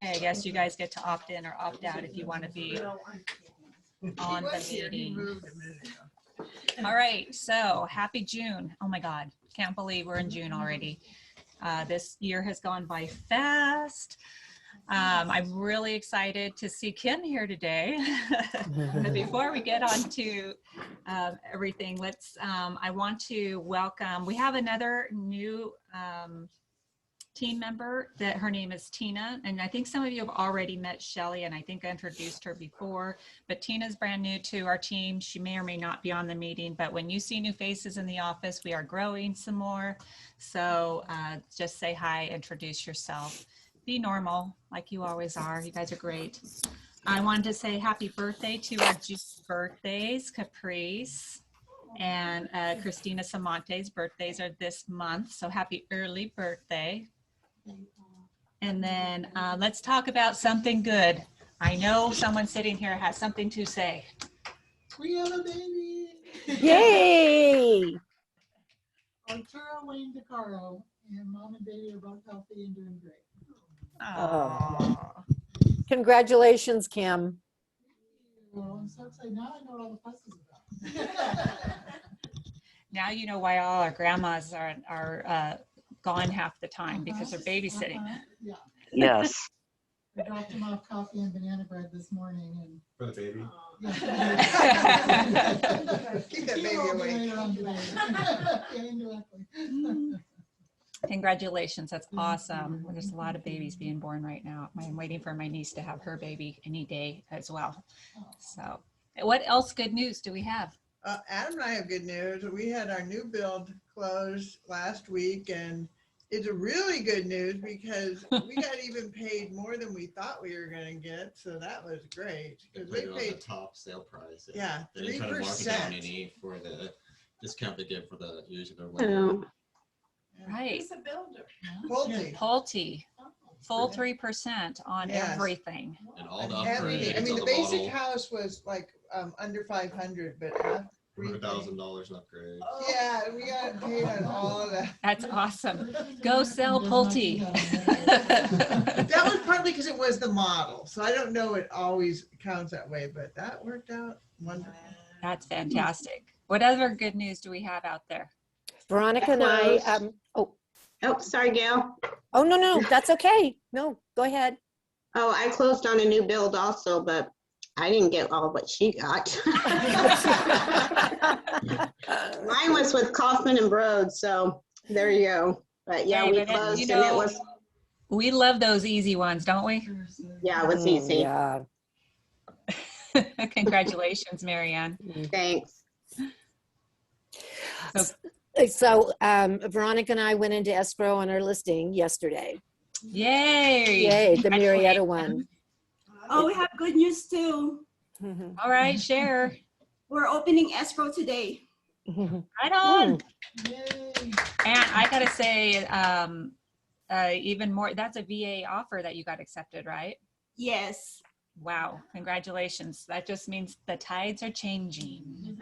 I guess you guys get to opt in or opt out if you want to be on the meeting. All right, so happy June. Oh my God, can't believe we're in June already. This year has gone by fast. I'm really excited to see Ken here today. But before we get on to everything, I want to welcome, we have another new team member that her name is Tina. And I think some of you have already met Shelly, and I think I introduced her before, but Tina's brand new to our team. She may or may not be on the meeting, but when you see new faces in the office, we are growing some more. So just say hi, introduce yourself. Be normal like you always are. You guys are great. I wanted to say happy birthday to our June birthdays, Caprice and Christina Samonte's birthdays are this month. So happy early birthday. And then let's talk about something good. I know someone sitting here has something to say. We have a baby. Yay! Arturo Wayne DeCaro, and mom and baby are both healthy and doing great. Oh. Congratulations, Kim. Well, I'm so excited. Now I know what all the fuss is about. Now you know why all our grandmas are gone half the time because they're babysitting. Yeah. Yes. I dropped them off coffee and banana bread this morning. And for the baby. Keep that baby away. Congratulations, that's awesome. There's a lot of babies being born right now. I'm waiting for my niece to have her baby any day as well. So what else good news do we have? Adam and I have good news. We had our new build closed last week, and it's a really good news because we got even paid more than we thought we were going to get. So that was great. They Because we put it on paid the top sale price. Yeah, they didn't try to mark it down 3%. any for the discount they give for the usually their Oh. Right. Who's a builder? Pulte. Pulte, full 3% on Yes. everything. and all the Everything. upgrades. I mean, all the the basic model, house was like under 500, but $100,000 in upgrades. yeah, we got paid on all of that. That's awesome. Go sell Pulte. That was partly because it was the model. So I don't know it always counts that way, but that worked out wonderful. That's fantastic. What other good news do we have out there? Veronica and I, Oh, sorry, Gail. oh, no, that's okay. No, go ahead. Oh, I closed on a new build also, but I didn't get all what she got. Mine was with Kaufman and Broad, so there you go. But yeah, Hey, we but closed you and it know, was, we love those easy ones, don't we? yeah, it was easy. Yeah. Congratulations, Marianne. Thanks. So Veronica and I went into escrow on our listing yesterday. Yay. Yay, the Marietta one. Oh, we have good news too. All right, share. We're opening escrow today. Right on. Yay. And I gotta say, even more, that's a VA offer that you got accepted, right? Yes. Wow, congratulations. That just means the tides are changing.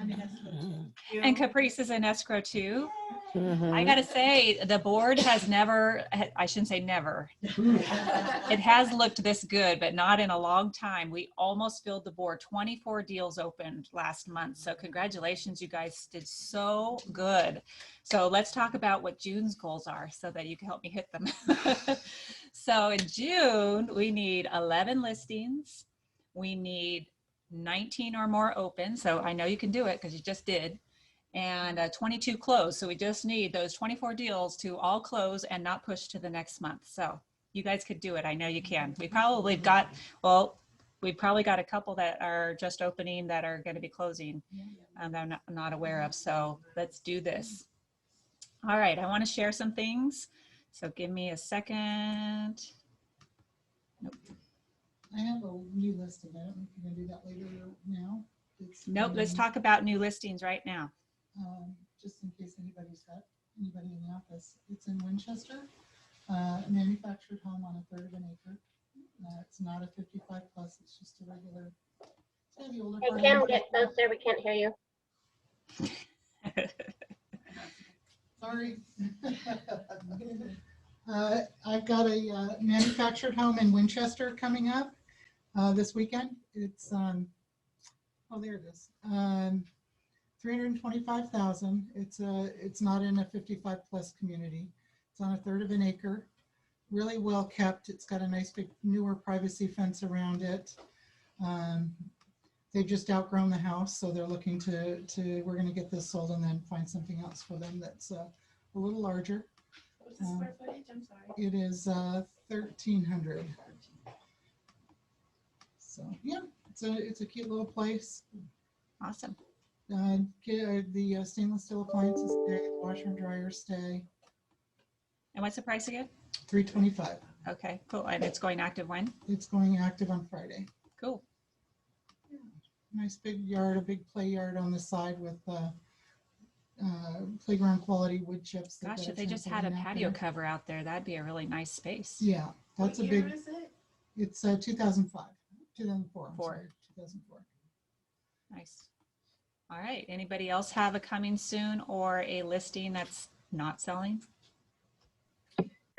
And Caprice is in escrow too. I gotta say, the board has never, I shouldn't say never. It has looked this good, but not in a long time. We almost filled the board. 24 deals opened last month. So congratulations, you guys did so good. So let's talk about what June's goals are so that you can help me hit them. So in June, we need 11 listings. We need 19 or more open. So I know you can do it because you just did. And 22 closed. So we just need those 24 deals to all close and not push to the next month. So you guys could do it. I know you can. We probably got, well, we probably got a couple that are just opening that are going to be closing that I'm not aware of. So let's do this. All right. I want to share some things. So give me a second. Nope. I have a new listing. I don't know if you're going to do that later now. Nope. Let's talk about new listings right now. Just in case anybody's got anybody in the office. It's in Winchester, a manufactured home on 1/3 of an acre. It's not a 55 plus, it's just a regular. The older Hey, Kim, get closer. We can't hear you. Sorry. I've got a manufactured home in Winchester coming up this weekend. It's oh, there it is. 325,000. It's not in a 55 plus community. It's on a third of an acre. Really well kept. It's got a nice big newer privacy fence around it. They've just outgrown the house, so they're looking to we're going to get this sold and then find something else for them that's a little larger. What's the square footage? I'm sorry. It is 1,300. So yeah, it's a cute little place. Awesome. The stainless steel appliances stay, the washer and dryer stay. And what's the price again? 325. Okay, cool. And it's going active when? It's going active on Friday. Cool. Nice big yard, a big play yard on the side with playground quality wood chips. They've Gosh, got if they just had a trampoline out patio there. cover out there, that'd be a really nice space. Yeah, that's What a year big. is it? It's 2005, 2004. I'm Four. sorry, 2004. Nice. All right. Anybody else have a coming soon or a listing that's not selling?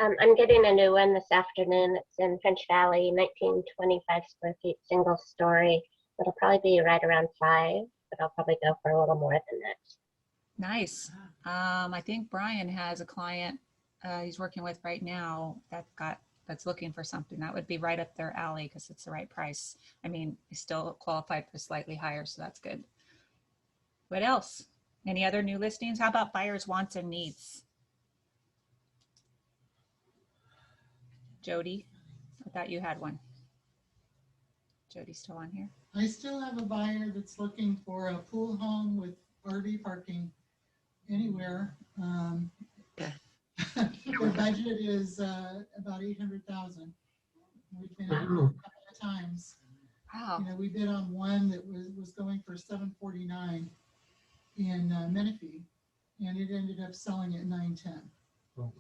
I'm getting a new one this afternoon. It's in French Valley, 1925 square feet, single story. It'll probably be right around 5, but I'll probably go for a little more than that. Nice. I think Brian has a client he's working with right now that's looking for something that would be right up their alley because it's the right price. I mean, he's still qualified for slightly higher, so that's good. What else? Any other new listings? How about buyers' wants and needs? Jody, I thought you had one. Jody's still on here. I still have a buyer that's looking for a pool home with RV parking anywhere. Their budget is about 800,000. We've been out there a couple of times. Wow. You know, we bid on one that was going for 749 in Menifee, and it ended up selling at 910. Oh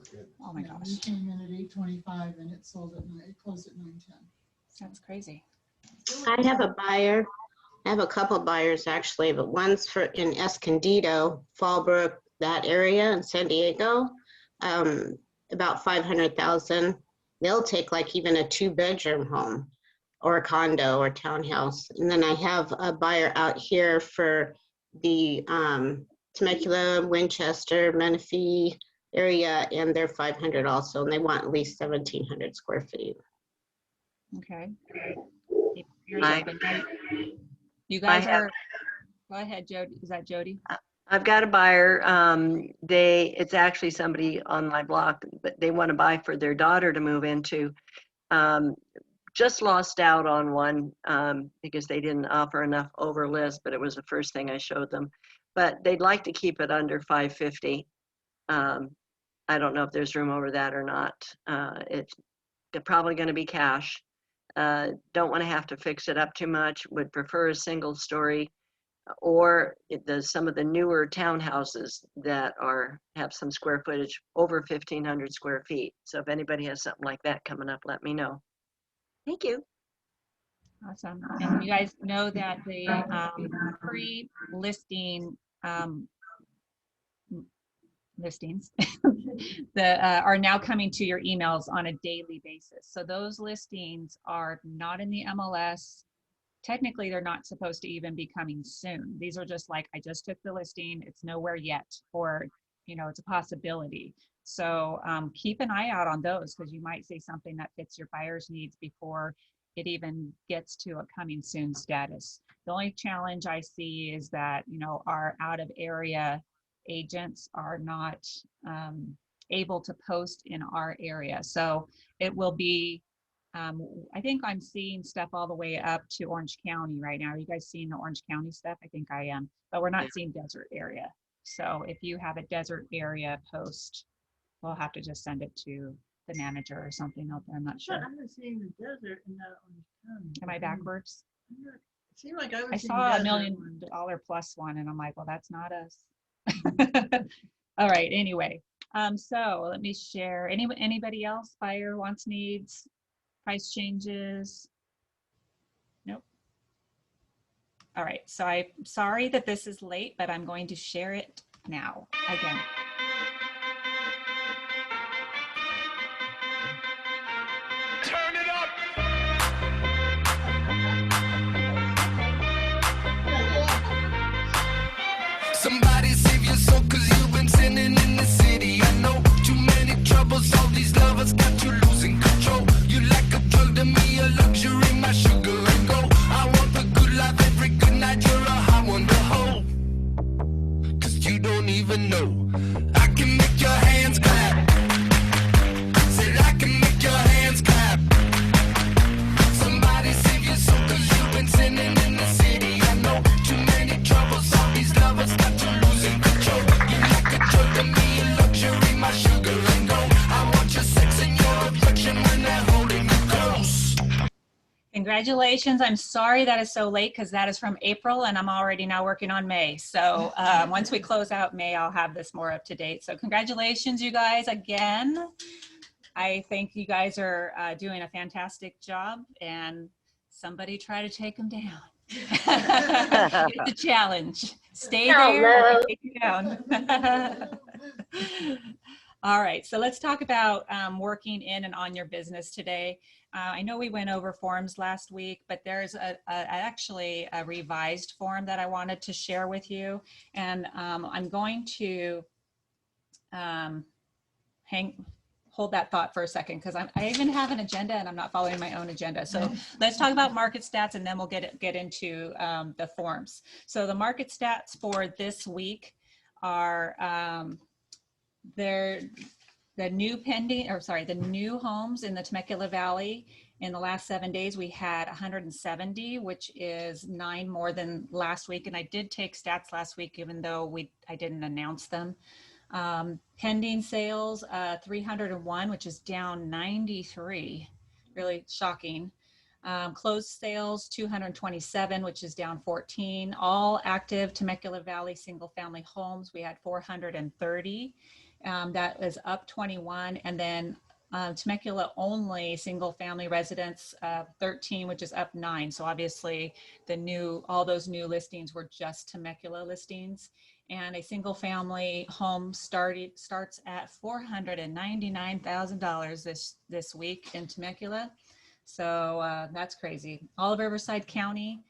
my Yeah, gosh. we came in at 825 and it sold at it closed at 910. That's crazy. I have a buyer. I have a couple buyers actually, but one's in Escondido, Fallbrook, that area in San Diego, about 500,000. They'll take like even a 2-bedroom home or a condo or townhouse. And then I have a buyer out here for the Temecula, Winchester, Menifee area, and they're 500 also, and they want at least 1,700 square feet. Okay. Keep your ears I- open. You guys have- are, go ahead, Jody. Is that Jody? I've got a buyer. It's actually somebody on my block, but they want to buy for their daughter to move into. Just lost out on one because they didn't offer enough over list, but it was the first thing I showed them. But they'd like to keep it under 550. I don't know if there's room over that or not. They're probably going to be cash. Don't want to have to fix it up too much. Would prefer a single story, or some of the newer townhouses that have some square footage over 1,500 square feet. So if anybody has something like that coming up, let me know. Thank you. Awesome. And you guys know that the pre-listing listings that are now coming to your emails on a daily basis. So those listings are not in the MLS. Technically, they're not supposed to even be coming soon. These are just like, I just took the listing, it's nowhere yet, or, you know, it's a possibility. So keep an eye out on those because you might see something that fits your buyer's needs before it even gets to a coming soon status. The only challenge I see is that, you know, our out of area agents are not able to post in our area. So it will be, I think I'm seeing stuff all the way up to Orange County right now. Are you guys seeing the Orange County stuff? I think I am, but we're not seeing desert area. So if you have a desert area post, we'll have to just send it to the manager or something out there. I'm not sure. I'm not seeing the desert in that one. Am I backwards? It seemed like I was I seeing saw desert $1 million plus one and I'm like, well, that's not us. All right, anyway. So let me share. Anybody else? Buyer wants, needs, price changes? Nope. All right, so I'm sorry that this is late, but I'm going to share it now again. these lovers got you losing control. You like a drug to me, a luxury, my sugar and gold. I want the good life every good night, you're a hot one to hold. Cause you don't even know, I can make your hands clap. Said I can make your hands clap. Somebody save your soul, cause you've been sinning in the city. I know too many troubles, all these lovers got you losing control. You like a drug to me, a luxury, my sugar and gold. I want your sex and your affection when they're holding you close. Congratulations. I'm sorry that is so late because that is from April and I'm already now working on May. So once we close out May, I'll have this more up to date. So congratulations, you guys, again. I think you guys are doing a fantastic job, and somebody try to take them down. It's a challenge. Stay there or take you down. All right, so let's talk about working in and on your business today. I know we went over forms last week, but there's actually a revised form that I wanted to share with you. And I'm going to hold that thought for a second, because I even have an agenda and I'm not following my own agenda. So let's talk about market stats and then we'll get into the forms. So the market stats for this week are the new homes in the Temecula Valley. In the last 7 days, we had 170, which is 9 more than last week. And I did take stats last week, even though I didn't announce them. Pending sales, 301, which is down 93, really shocking. Closed sales, 227, which is down 14. All active Temecula Valley single family homes, we had 430. That is up 21. And then Temecula only single family residents, 13, which is up 9. So obviously all those new listings were just Temecula listings. And a single family home starts at $499,000 this week in Temecula. So that's crazy. All of Riverside County,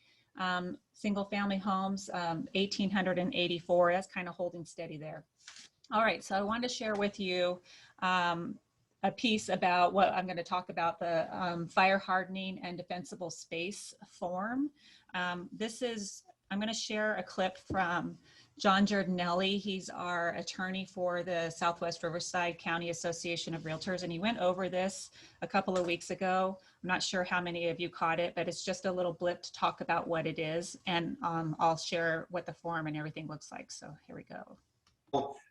single family homes, 1,884. That's kind of holding steady there. All right, so I wanted to share with you a piece about what I'm going to talk about, the fire hardening and defensible space form. I'm going to share a clip from John Giardinelli. He's our attorney for the Southwest Riverside County Association of Realtors, and he went over this a couple of weeks ago. I'm not sure how many of you caught it, but it's just a little blip to talk about what it is, and I'll share what the form and everything looks like. So here we go.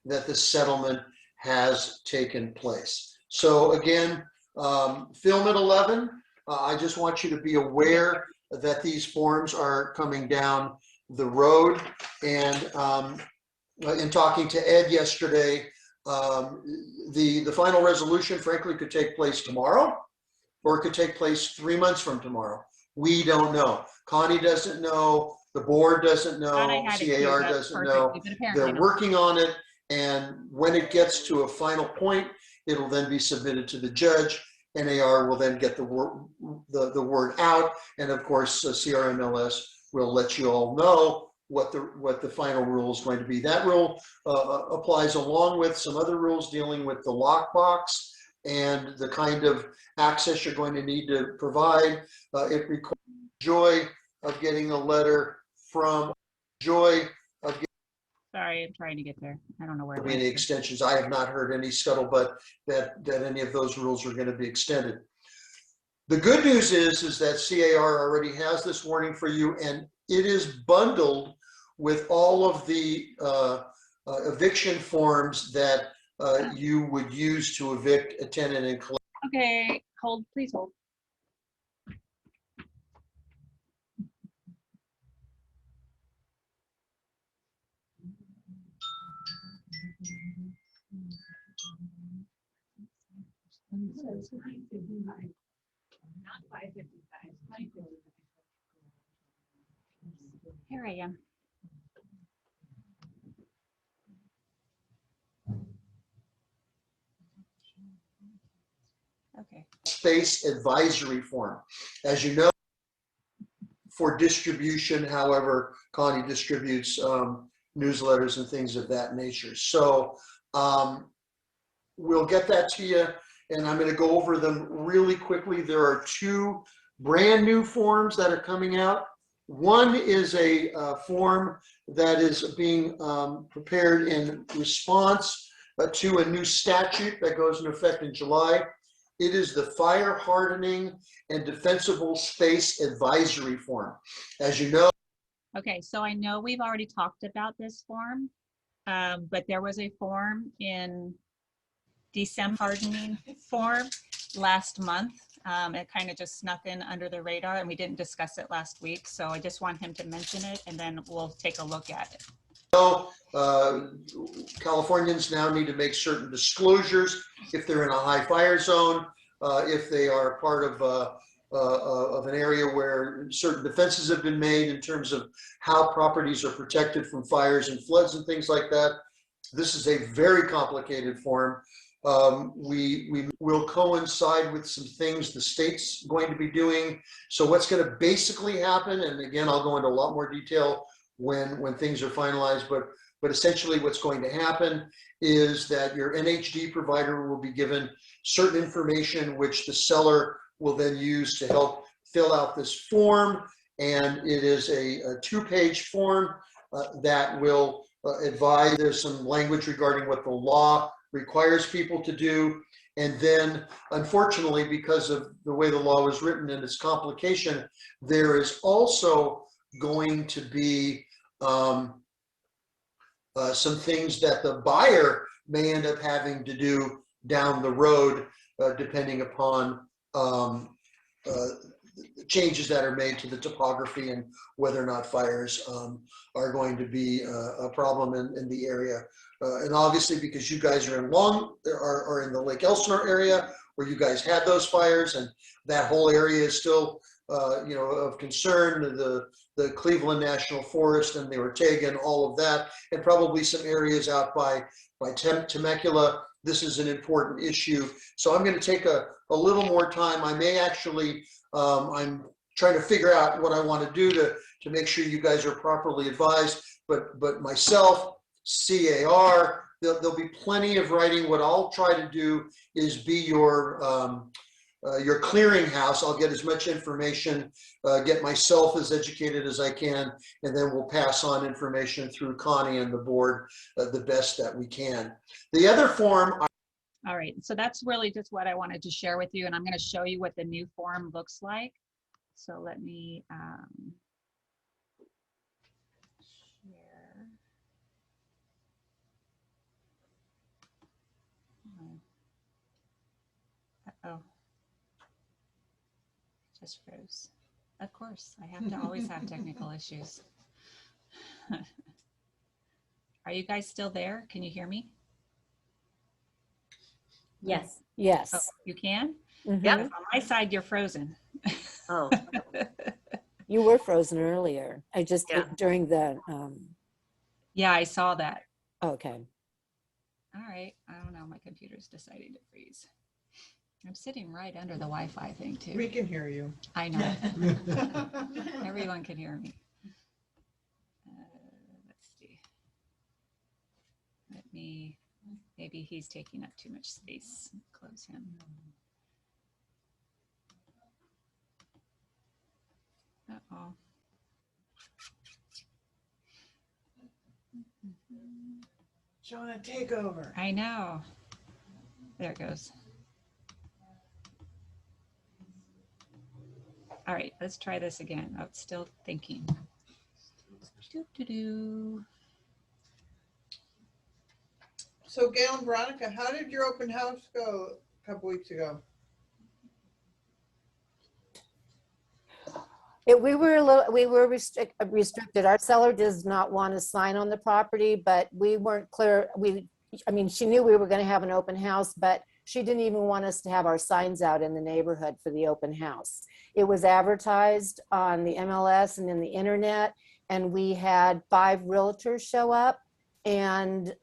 That the settlement has taken place. So again, film at 11. I just want you to be aware that these forms are coming down the road. And in talking to Ed yesterday, the final resolution, frankly, could take place tomorrow, or it could take place 3 months from tomorrow. We don't know. Connie doesn't know. The board doesn't know. CAR doesn't know. They're working on it. And when it gets to a final point, it'll then be submitted to the judge. NAR will then get the word out. And of course, CRMLS will let you all know what the final rule is going to be. That rule applies along with some other rules dealing with the lockbox and the kind of access you're going to need to provide. It requires joy of getting a letter from Sorry, I'm trying to get there. I don't know where. Any extensions? I have not heard any scuttlebutt that any of those rules are going to be extended. The good news is that CAR already has this warning for you, and it is bundled with all of the eviction forms that you would use to evict a tenant and collect. Okay, hold, please hold. Here I am. Okay. Space advisory form. As you know, for distribution, however, Connie distributes newsletters and things of that nature. So we'll get that to you and I'm going to go over them really quickly. There are two brand new forms that are coming out. One is a form that is being prepared in response to a new statute that goes into effect in July. It is the Fire Hardening and Defensible Space Advisory Form. As you know, Okay, so I know we've already talked about this form, but there was a form in December hardening form last month. It kind of just snuck in under the radar and we didn't discuss it last week. So I just want him to mention it and then we'll take a look at it. Californians now need to make certain disclosures if they're in a high fire zone, if they are part of an area where certain defenses have been made in terms of how properties are protected from fires and floods and things like that. This is a very complicated form. We will coincide with some things the state's going to be doing. So what's going to basically happen, and again, I'll go into a lot more detail when things are finalized, but essentially what's going to happen is that your NHD provider will be given certain information which the seller will then use to help fill out this form. And it is a two-page form that will advise. There's some language regarding what the law requires people to do. And then, unfortunately, because of the way the law was written and its complication, there is also going to be some things that the buyer may end up having to do down the road, depending upon changes that are made to the topography and whether or not fires are going to be a problem in the area. And obviously, because you guys are in the Lake Elsinore area where you guys had those fires, and that whole area is still of concern, the Cleveland National Forest and the Ortega and all of that, and probably some areas out by Temecula. This is an important issue. So I'm going to take a little more time. I may actually, I'm trying to figure out what I want to do to make sure you guys are properly advised, but myself, CAR, there'll be plenty of writing. What I'll try to do is be your clearinghouse. I'll get as much information, get myself as educated as I can, and then we'll pass on information through Connie and the board the best that we can. The other form. All right, so that's really just what I wanted to share with you, and I'm going to show you what the new form looks like. So let me share. Uh-oh. Just froze. Of course, I have to always have technical issues. Are you guys still there? Can you hear me? Yes. Yes. Oh, you can? Mhm. Yeah. On my side, you're frozen. Oh, You were frozen earlier. I just, Yeah. during the, Yeah, I saw that. okay. All right. I don't know. My computer's decided to freeze. I'm sitting right under the Wi-Fi thing too. We can hear you. I know. Everyone can hear me. Let's see. Maybe he's taking up too much space. Close him. Uh-oh. Jonah, take over. I know. There it goes. All right, let's try this again. Oh, it's still thinking. Doo-doo-doo. So Gail and Veronica, how did your open house go a couple weeks ago? We were restricted. Our seller does not want to sign on the property, but we weren't clear. I mean, she knew we were going to have an open house, but she didn't even want us to have our signs out in the neighborhood for the open house. It was advertised on the MLS and in the internet, and we had 5 realtors show up and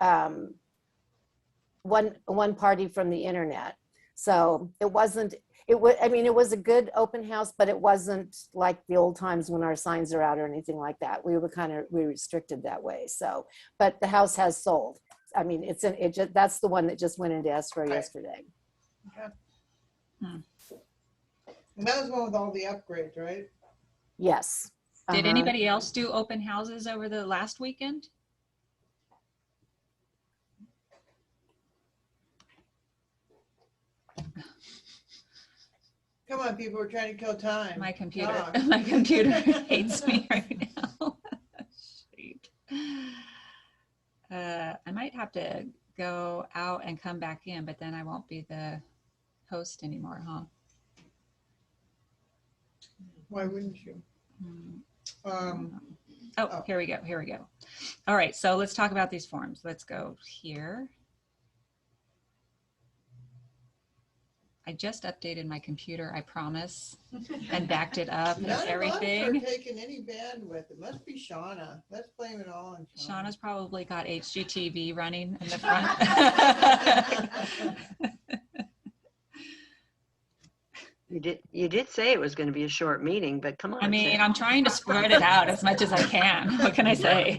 one party from the internet. So it wasn't, I mean, it was a good open house, but it wasn't like the old times when our signs are out or anything like that. We restricted that way. So, but the house has sold. I mean, that's the one that just went into escrow yesterday. Okay. Hmm. And that was one with all the upgrades, right? Yes. Did Uh-huh. anybody else do open houses over the last weekend? Come on, people, we're trying to kill time. My computer, Talk. my computer hates me right now. Shoot. I might have to go out and come back in, but then I won't be the host anymore, huh? Why wouldn't you? Oh, Oh. here we go. Here we go. All right, so let's talk about these forms. Let's go here. I just updated my computer, I promise, and backed it up and None of us are everything. taking any bandwidth. It must be Shauna. Let's blame it all on Shauna. Shauna's probably got HGTV running in the front. You did say it was going to be a short meeting, but come on. I mean, Sam. I'm trying to spread it out as much as I can. What can I say?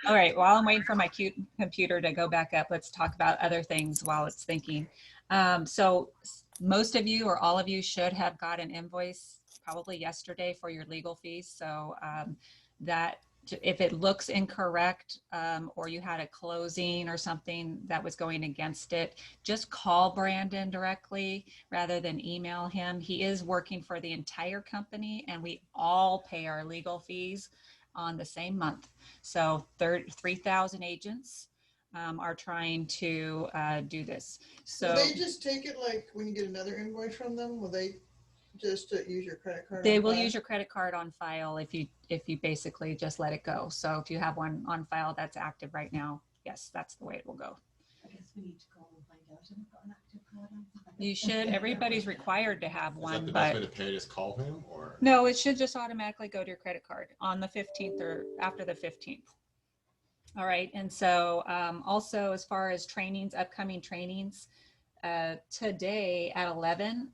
All right, while I'm waiting for my cute computer to go back up, let's talk about other things while it's thinking. So most of you or all of you should have got an invoice probably yesterday for your legal fees. So that if it looks incorrect or you had a closing or something that was going against it, just call Brandon directly rather than email him. He is working for the entire company and we all pay our legal fees on the same month. So 3,000 agents are trying to do this. So will they just take it like when you get another invoice from them? Will they just use your credit card? they on will file? use your credit card on file if you basically just let it go. So if you have one on file that's active right now, yes, that's the way it will go. I guess we need to call and find out if I've got an active card on file. You should. Everybody's required to have Is one, that the best but way to pay? Just call him, or no, it should just automatically go to your credit card on the 15th or after the 15th. All right. And so also as far as trainings, upcoming trainings, today at 11,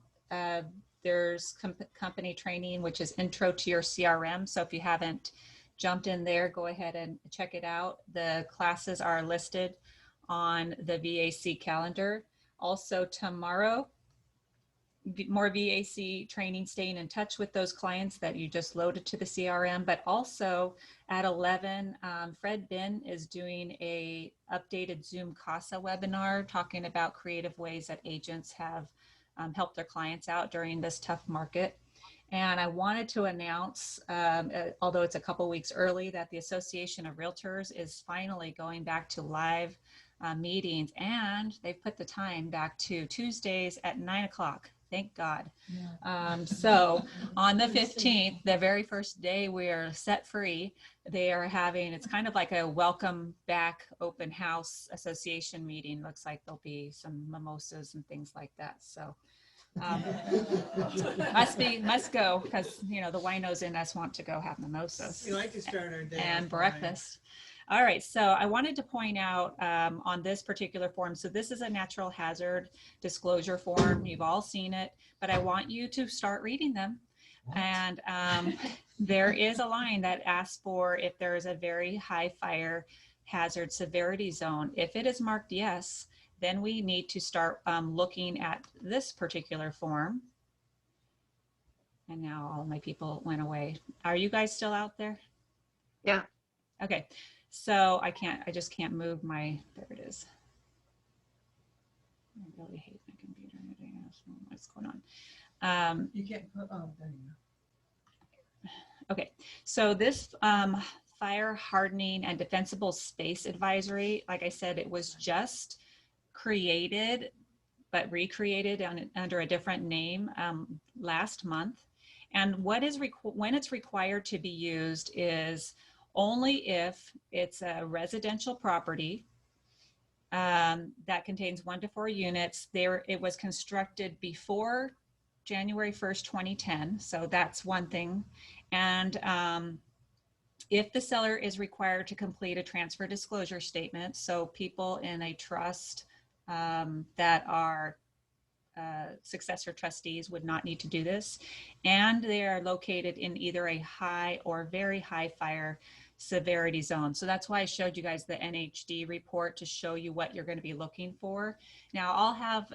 there's company training, which is intro to your CRM. So if you haven't jumped in there, go ahead and check it out. The classes are listed on the VAC calendar. Also tomorrow, more VAC training, staying in touch with those clients that you just loaded to the CRM, but also at 11, Fred Bin is doing a updated Zoom CASA webinar talking about creative ways that agents have helped their clients out during this tough market. And I wanted to announce, although it's a couple weeks early, that the Association of Realtors is finally going back to live meetings, and they've put the time back to Tuesdays at 9 o'clock. Thank God. Yeah. So on the 15th, the very first day we're set free, they are having, it's kind of like a welcome back open house association meeting. Looks like there'll be some mimosas and things like that. So must go, because you know the winos in us want to go have mimosas. We like to start our day And with breakfast. All right, so I wanted to point out on this particular form, so this is a natural hazard disclosure form. You've all seen it, but I want you to start reading them. And there is a line that asks for if there is a very high fire hazard severity zone. If it is marked yes, then we need to start looking at this particular form. And now all my people went away. Are you guys still out there? Yeah. Okay. So I just can't move my, there it is. I really hate my computer. What's going on? You can't put, oh, there you go. Okay. So this fire hardening and defensible space advisory, like I said, it was just created, but recreated under a different name last month. And what is when it's required to be used is only if it's a residential property that contains 1 to 4 units. It was constructed before January 1st, 2010. So that's one thing. And if the seller is required to complete a transfer disclosure statement, so people in a trust that are successor trustees would not need to do this, and they are located in either a high or very high fire severity zone. So that's why I showed you guys the NHD report to show you what you're going to be looking for. Now I'll have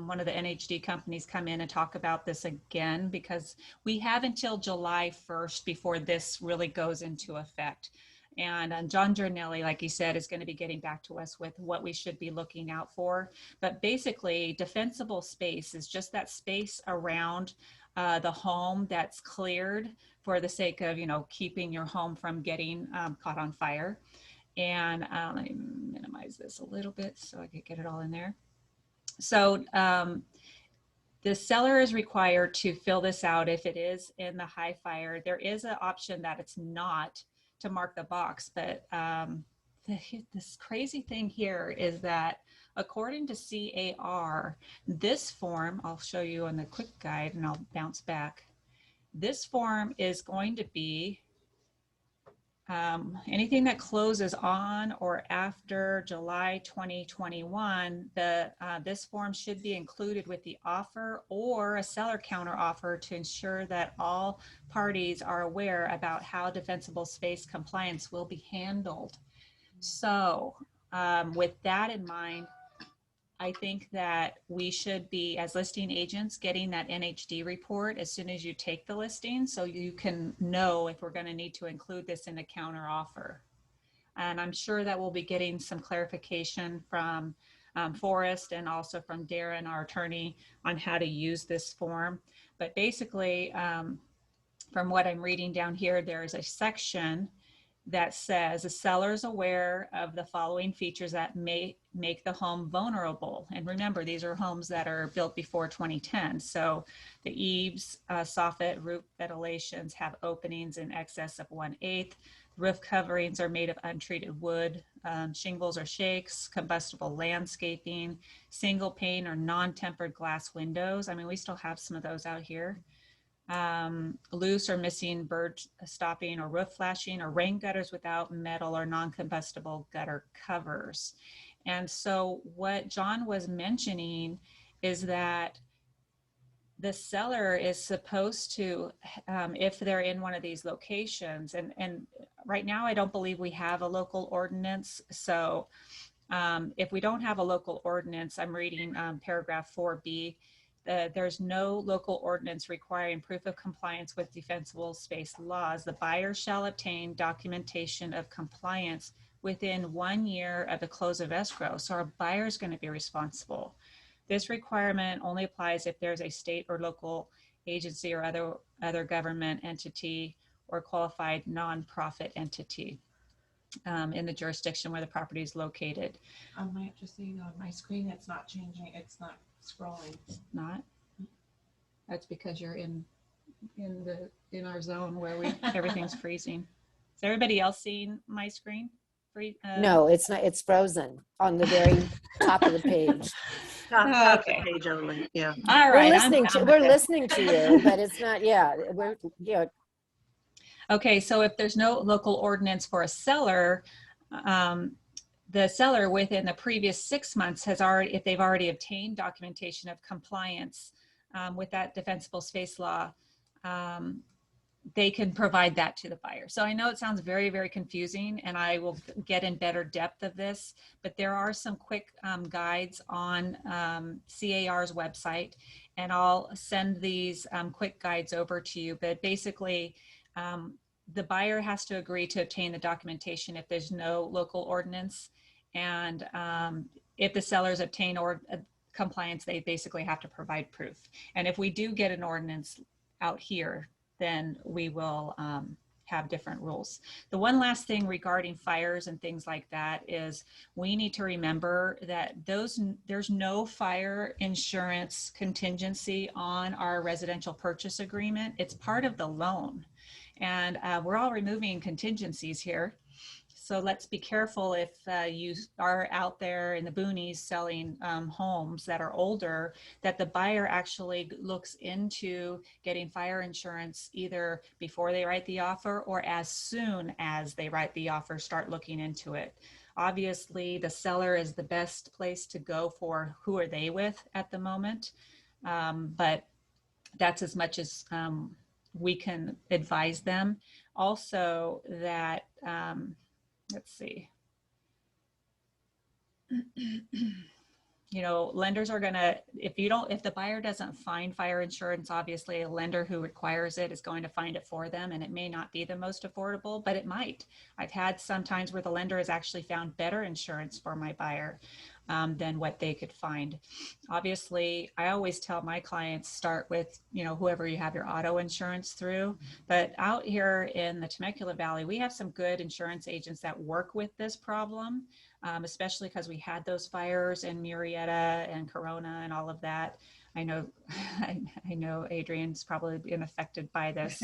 one of the NHD companies come in and talk about this again, because we have until July 1st before this really goes into effect. And John Giornelli, like he said, is going to be getting back to us with what we should be looking out for. But basically, defensible space is just that space around the home that's cleared for the sake of, keeping your home from getting caught on fire. And let me minimize this a little bit so I can get it all in there. So the seller is required to fill this out if it is in the high fire. There is an option that it's not, to mark the box, but this crazy thing here is that according to CAR, this form, I'll show you on the quick guide and I'll bounce back. This form is going to be anything that closes on or after July 2021. This form should be included with the offer or a seller counter offer to ensure that all parties are aware about how defensible space compliance will be handled. So with that in mind, I think that we should be, as listing agents, getting that NHD report as soon as you take the listing, so you can know if we're going to need to include this in the counter offer. And I'm sure that we'll be getting some clarification from Forrest and also from Darren, our attorney, on how to use this form. But basically, from what I'm reading down here, there is a section that says the seller is aware of the following features that may make the home vulnerable. And remember, these are homes that are built before 2010. So the eaves, soffit, roof ventilations have openings in excess of 1/8. Roof coverings are made of untreated wood. Shingles or shakes, combustible landscaping, single pane or non-tempered glass windows. I mean, we still have some of those out here. Loose or missing bird stopping or roof flashing, or rain gutters without metal or non-combustible gutter covers. And so what John was mentioning is that the seller is supposed to, if they're in one of these locations, and right now I don't believe we have a local ordinance. So if we don't have a local ordinance, I'm reading paragraph 4B, there's no local ordinance requiring proof of compliance with defensible space laws. The buyer shall obtain documentation of compliance within 1 year of the close of escrow. So our buyer is going to be responsible. This requirement only applies if there's a state or local agency or other government entity or qualified nonprofit entity in the jurisdiction where the property is located. Just so you know, on my screen, it's not changing. It's not scrolling. It's not. That's because you're in our zone where everything's freezing. Is everybody else seeing my screen? No, it's not. It's frozen on the very top of the page. Top of the Okay. page only, yeah. All right. We're listening to you, but it's not. Yeah, Okay, so if there's no local ordinance for a seller, the seller within the previous 6 months has already, if they've already obtained documentation of compliance with that defensible space law, they can provide that to the buyer. So I know it sounds very, very confusing, and I will get in better depth of this, but there are some quick guides on CAR's website, and I'll send these quick guides over to you. But basically, the buyer has to agree to obtain the documentation if there's no local ordinance. And if the sellers obtain compliance, they basically have to provide proof. And if we do get an ordinance out here, then we will have different rules. The one last thing regarding fires and things like that is we need to remember that there's no fire insurance contingency on our residential purchase agreement. It's part of the loan. And we're all removing contingencies here. So let's be careful if you are out there in the boonies selling homes that are older, that the buyer actually looks into getting fire insurance either before they write the offer or as soon as they write the offer, start looking into it. Obviously, the seller is the best place to go for who are they with at the moment, but that's as much as we can advise them. Also, that let's see. You know, lenders are gonna, if the buyer doesn't find fire insurance, obviously a lender who requires it is going to find it for them, and it may not be the most affordable, but it might. I've had some times where the lender has actually found better insurance for my buyer than what they could find. Obviously, I always tell my clients, start with, you know, whoever you have your auto insurance through. But out here in the Temecula Valley, we have some good insurance agents that work with this problem, especially because we had those fires in Murrieta and Corona and all of that. I know, I know Adrian's probably been affected by this.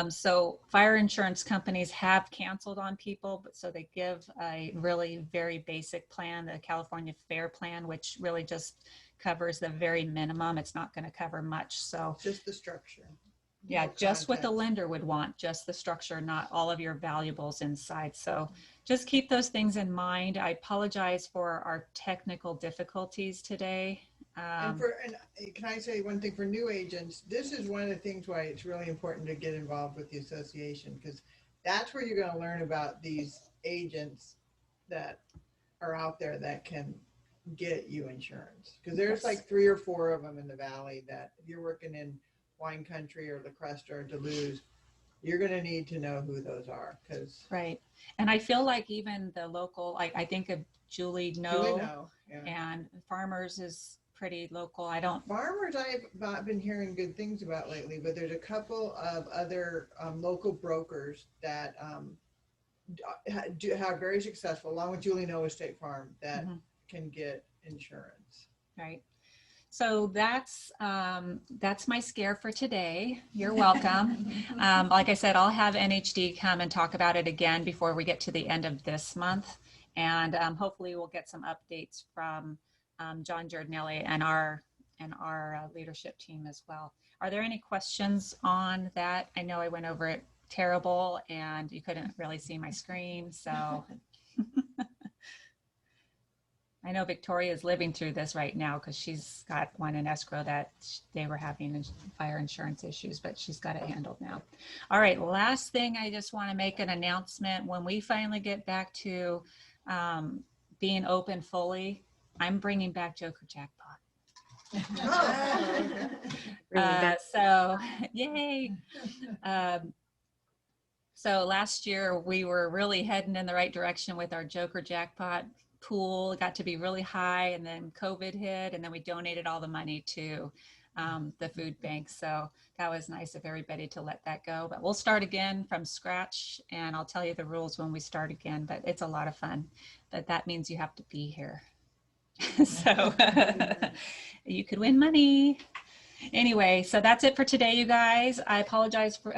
So fire insurance companies have canceled on people, but so they give a really very basic plan, the California Fair Plan, which really just covers the very minimum. It's not going to cover much. So Just the structure. yeah, No just what the contents. lender would want, just the structure, not all of your valuables inside. So just keep those things in mind. I apologize for our technical difficulties today. And can I say one thing for new agents? This is one of the things why it's really important to get involved with the association, because that's where you're going to learn about these agents that are out there that can get you insurance. Because there's Yes. like 3 or 4 of them in the valley that if you're working in wine country or La Cresta or Duluth, you're going to need to know who those are. Because Right. And I feel like even the local, I think of Julie No, yeah. and Farmers is pretty local. I don't, Farmers, I've not been hearing good things about lately, but there's a couple of other local brokers that have very successful, along with Julie Noah State Farm, that can get insurance. right. So that's my scare for today. You're welcome. Like I said, I'll have NHD come and talk about it again before we get to the end of this month. And hopefully we'll get some updates from John Giardinelli and our leadership team as well. Are there any questions on that? I know I went over it terrible and you couldn't really see my screen, so. I know Victoria is living through this right now because she's got one in escrow that they were having fire insurance issues, but she's got it handled now. All right, last thing, I just want to make an announcement. When we finally get back to being open fully, I'm bringing back Joker Jackpot. So yay. So last year we were really heading in the right direction with our Joker Jackpot pool. It got to be really high, and then COVID hit, and then we donated all the money to the food bank. So that was nice of everybody to let that go, but we'll start again from scratch, and I'll tell you the rules when we start again, but it's a lot of fun. But that means you have to be here. So you could win money. Anyway, so that's it for today, you guys. I apologize for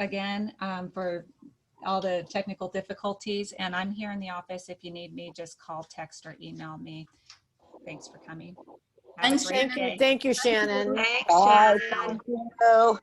all the technical difficulties, and I'm here in the office. If you need me, just call, text, or email me. Thanks for coming. Have a Thanks, great Shannon. day. Thank you, Shannon. Thanks, Bye. Shannon. Thank you.